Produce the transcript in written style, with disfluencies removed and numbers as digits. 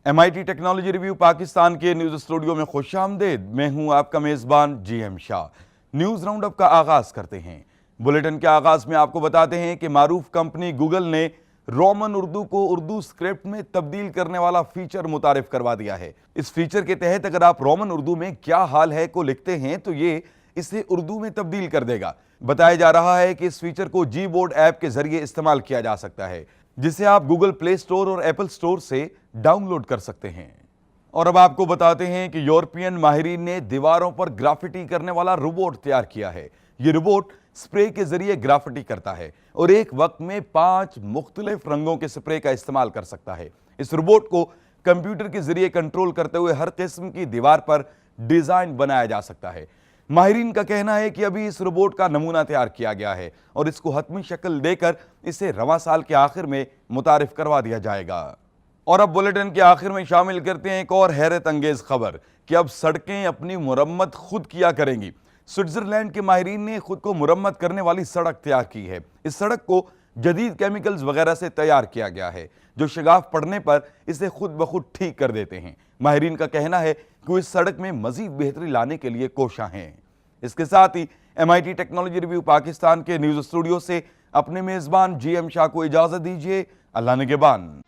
MIT technology review Pakistan के news studio में खुशामदीद। मैं हूं आपका मेज़बान GM Shah. News round up का आगाज़ करते हैं। बुलेटिन के आगाज़ में आपको बताते हैं कि मारूफ कंपनी गूगल ने रोमन उर्दू को उर्दू स्क्रिप्ट में तब्दील करने वाला फीचर मुतारिफ करवा दिया है। इस फीचर के तहत अगर आप रोमन उर्दू में क्या हाल है को लिखते हैं तो ये इसे उर्दू में तब्दील कर देगा। बताया जा रहा है कि इस फीचर को जी बोर्ड ऐप के जरिए इस्तेमाल किया जा सकता है, जिसे आप गूगल प्ले स्टोर और एप्पल स्टोर से डाउनलोड कर सकते हैं। और अब आपको बताते हैं कि यूरोपियन माहिरीन ने दीवारों पर ग्राफिटी करने वाला रोबोट तैयार किया है। ये रोबोट स्प्रे के जरिए ग्राफिटी करता है और एक वक्त में 5 मुख्तलिफ रंगों के स्प्रे का इस्तेमाल कर सकता है। इस रोबोट को कंप्यूटर के जरिए कंट्रोल करते हुए हर किस्म की दीवार पर डिजाइन बनाया जा सकता है। माहिरीन का कहना है कि अभी इस रोबोट का नमूना तैयार किया गया है और इसको हतमी शक्ल देकर इसे रवां साल के आखिर में मुतारिफ करवा दिया जाएगा। और अब बुलेटिन के आखिर में शामिल करते हैं एक और हैरत अंगेज खबर कि अब सड़कें अपनी मुरम्मत खुद किया करेंगी। स्विट्जरलैंड के माहिरीन ने खुद को मुरम्मत करने वाली सड़क तैयार की है। इस सड़क को जदीद केमिकल्स वगैरह से तैयार किया गया है, जो शगाफ पड़ने पर इसे खुद ब खुद ठीक कर देते हैं। माहिरीन का कहना है कि वो इस सड़क में मजीद बेहतरी लाने के लिए कोशां हैं। इसके साथ ही MIT टेक्नोलॉजी रिव्यू पाकिस्तान के न्यूज़ स्टूडियो से अपने मेज़बान GM शाह को इजाज़त दीजिए। अल्लाह निगहबान।